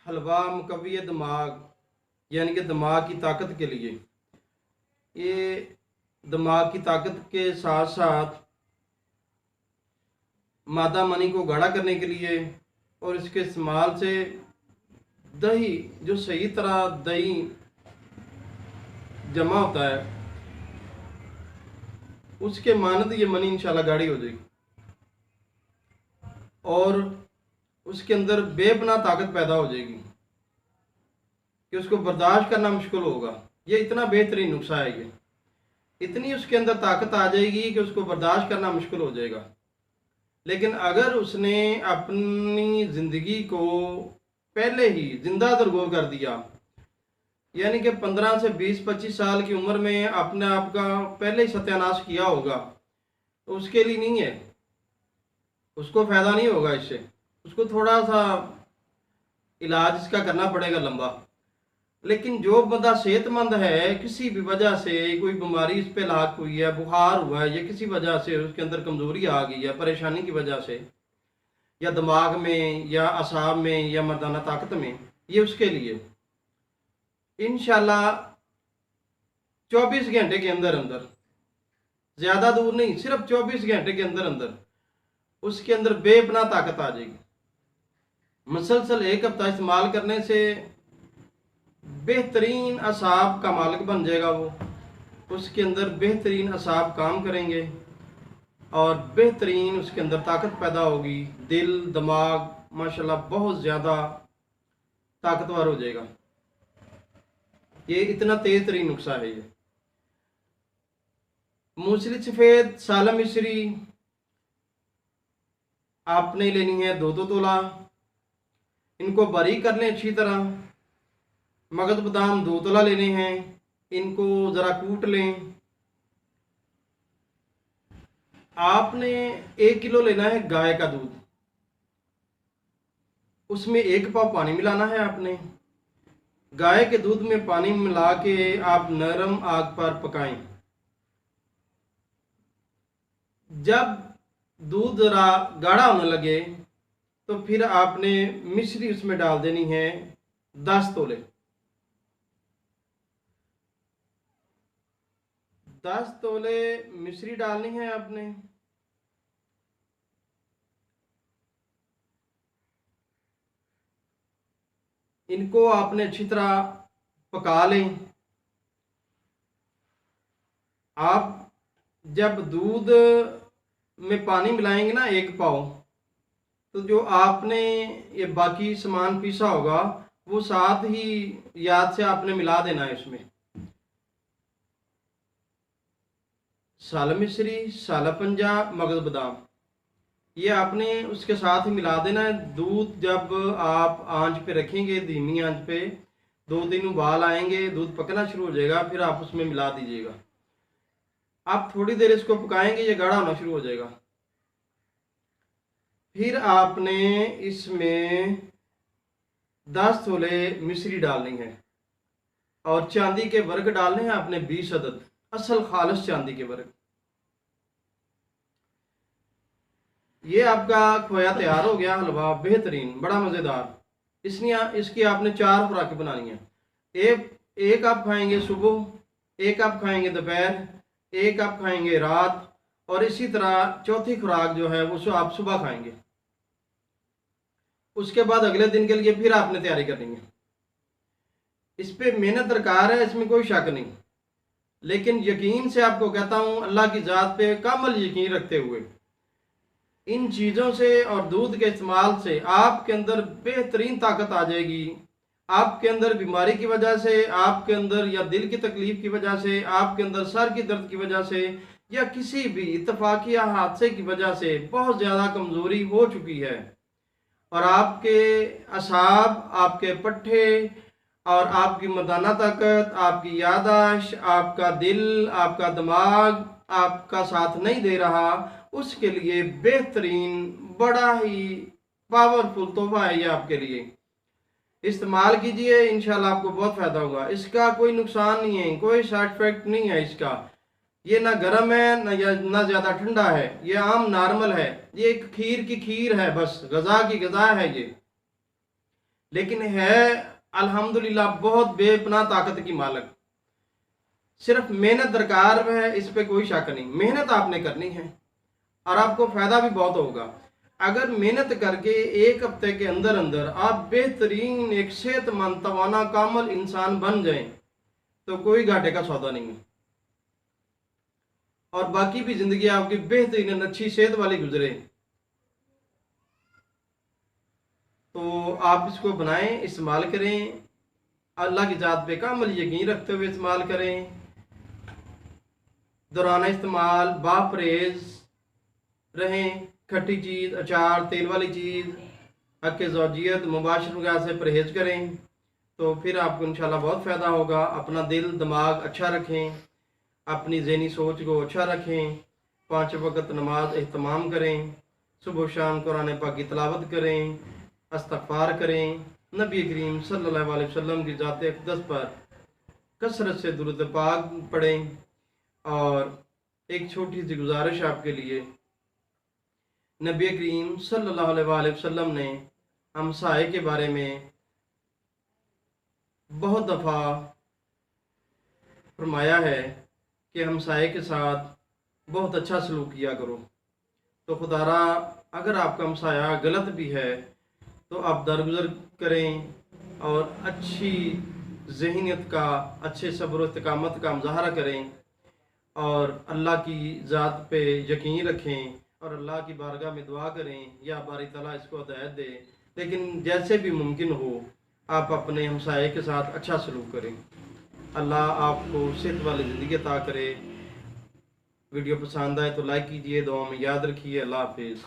हलवा मुकव्वी दिमाग यानी कि दिमाग की ताकत के लिए। ये दिमाग की ताकत के साथ साथ मादा मनी को गाढ़ा करने के लिए और इसके इस्तेमाल से दही जो सही तरह दही जमा होता है उसके मानद ये मनी इंशाल्लाह गाढ़ी हो जाएगी और उसके अंदर बेपनाह ताकत पैदा हो जाएगी कि उसको बर्दाश्त करना मुश्किल होगा। ये इतना बेहतरीन नुस्खा है, ये इतनी उसके अंदर ताकत आ जाएगी कि उसको बर्दाश्त करना मुश्किल हो जाएगा। लेकिन अगर उसने अपनी ज़िंदगी को पहले ही जिंदा दरगोर कर दिया, यानी कि 15 से 20-25 साल की उम्र में अपने आप का पहले ही सत्यानाश किया होगा, तो उसके लिए नहीं है, उसको फ़ायदा नहीं होगा इससे। उसको थोड़ा सा इलाज इसका करना पड़ेगा लंबा। लेकिन जो बंदा सेहतमंद है, किसी भी वजह से कोई बीमारी इस पे लाक हुई है, बुखार हुआ है, या किसी वजह से उसके अंदर कमज़ोरी आ गई है, परेशानी की वजह से, या दिमाग में या असाब में या मर्दाना ताकत में, ये उसके लिए इंशाल्लाह 24 घंटे के अंदर अंदर, ज़्यादा दूर नहीं, सिर्फ 24 घंटे के अंदर अंदर उसके अंदर बेपनाह ताकत आ जाएगी। मुसलसल 1 हफ्ता इस्तेमाल करने से बेहतरीन असाब का मालिक बन जाएगा वो, उसके अंदर बेहतरीन असाब काम करेंगे और बेहतरीन उसके अंदर ताकत पैदा होगी। दिल दिमाग माशाल्लाह बहुत ज़्यादा ताकतवर हो जाएगा। ये इतना तेज तरीन नुस्खा है। ये मूसली सफ़ेद साला मिश्री आपने लेनी है 2-2 तोला। इनको बारीक कर लें अच्छी तरह। मगध बादाम 2 तोला लेने हैं, इनको ज़रा कूट लें। आपने 1 किलो लेना है गाय का दूध, उसमें 1 पाव पानी मिलाना है आपने। गाय के दूध में पानी मिला के आप नरम आग पर पकाएं। जब दूध ज़रा गाढ़ा होने लगे तो फिर आपने मिश्री उसमें डाल देनी है 10 तोले। 10 तोले मिश्री डालनी है आपने। इनको आपने अच्छी तरह पका लें। आप जब दूध में पानी मिलाएंगे ना 1 पाव, तो जो आपने ये बाकी सामान पीसा होगा वो साथ ही याद से आपने मिला देना है इसमें। साला मिश्री, साला पंजा, मगज बादाम, ये आपने उसके साथ ही मिला देना है। दूध जब आप आंच पे रखेंगे, धीमी आंच पे, 2-3 उबाल आएंगे, दूध पकना शुरू हो जाएगा, फिर आप उसमें मिला दीजिएगा। आप थोड़ी देर इसको पकाएंगे, ये गाढ़ा होना शुरू हो जाएगा। फिर आपने इसमें 10 तोले मिश्री डालनी है और चांदी के वर्ग डालने हैं आपने 20 अदद, असल खालिस चांदी के वर्ग। ये आपका खोया तैयार हो गया, हलवा बेहतरीन, बड़ा मज़ेदार। इसकी आपने 4 खुराकें बनानी है। एक आप खाएंगे सुबह, एक आप खाएंगे दोपहर, एक आप खाएंगे रात, और इसी तरह चौथी खुराक जो है वो आप सुबह खाएंगे। उसके बाद अगले दिन के लिए फिर आपने तैयारी करनी है। इस पे मेहनत दरकार है, इसमें कोई शक नहीं। लेकिन यकीन से आपको कहता हूँ, अल्लाह की ज़ात पे कामल यकीन रखते हुए, इन चीज़ों से और दूध के इस्तेमाल से आपके अंदर बेहतरीन ताकत आ जाएगी। आपके अंदर बीमारी की वजह से, आपके अंदर या दिल की तकलीफ की वजह से, आपके अंदर सर की दर्द की वजह से, या किसी भी इत्तफाकिया हादसे की वजह से बहुत ज़्यादा कमज़ोरी हो चुकी है और आपके असाब, आपके पट्ठे और आपकी मर्दाना ताकत, आपकी यादाश्त, आपका दिल, आपका दिमाग आपका साथ नहीं दे रहा, उसके लिए बेहतरीन बड़ा ही पावरफुल तोहफा है ये आपके लिए। इस्तेमाल कीजिए, इंशाल्लाह आपको बहुत फ़ायदा होगा। इसका कोई नुकसान नहीं है, कोई साइड इफेक्ट नहीं है इसका। ये ना गर्म है ना ज़्यादा ठंडा है, ये आम नॉर्मल है। ये एक खीर की खीर है, बस गज़ा की गज़ा है ये। लेकिन है अल्हम्दुलिल्लाह बहुत बेपनाह ताकत की मालिक। सिर्फ मेहनत दरकार है, इस पे कोई शक नहीं। मेहनत आपने करनी है और आपको फ़ायदा भी बहुत होगा। अगर मेहनत करके एक हफ्ते के अंदर अंदर आप बेहतरीन एक सेहतमंद तवाना कामल इंसान बन जाएं तो कोई घाटे का सौदा नहीं है, और बाकी भी ज़िंदगी आपकी बेहतरीन अच्छी सेहत वाली गुजरे। तो आप इसको बनाएं, इस्तेमाल करें, अल्लाह की ज़ात पे कामल यकीन रखते हुए इस्तेमाल करें। दौरान इस्तेमाल बापरहेज रहें। खट्टी चीज़, अचार, तेल वाली चीज़, हक़ ज़ौजियत, मुबाशर वगैरह से परहेज़ करें तो फिर आपको इंशाल्लाह बहुत फ़ायदा होगा। अपना दिल दिमाग अच्छा रखें, अपनी ज़हनी सोच को अच्छा रखें, 5 वक़्त नमाज एहतमाम करें, सुबह शाम कुरान पाक की तिलावत करें, इस्तिग़फ़ार करें, नबी करीम सल्लल्लाहु अलैहि वसल्लम की ज़ात अक़दस पर कसरत से दुरूद पाक पढ़ें। और एक छोटी सी गुजारिश आपके लिए, नबी करीम सल्लल्लाहु अलैहि वसल्लम ने हमसाये के बारे में बहुत दफ़ा फरमाया है कि हमसाये के साथ बहुत अच्छा सलूक किया करो। तो खुदारा अगर आपका हमसाया गलत भी है तो आप दरगुजर करें और अच्छी ज़हनियत का, अच्छे सब्र व इस्तिक़ामत का मुज़ाहरा करें और अल्लाह की ज़ात पे यकीन रखें और अल्लाह की बारगाह में दुआ करें या बारी ताला इसको हिदायत दे। लेकिन जैसे भी मुमकिन हो आप अपने हमसाये के साथ अच्छा सलूक करें। अल्लाह आपको सेहत वाली ज़िंदगी अता करे। वीडियो पसंद आए तो लाइक कीजिए, दुआ में याद रखिए। अल्लाह हाफिज़।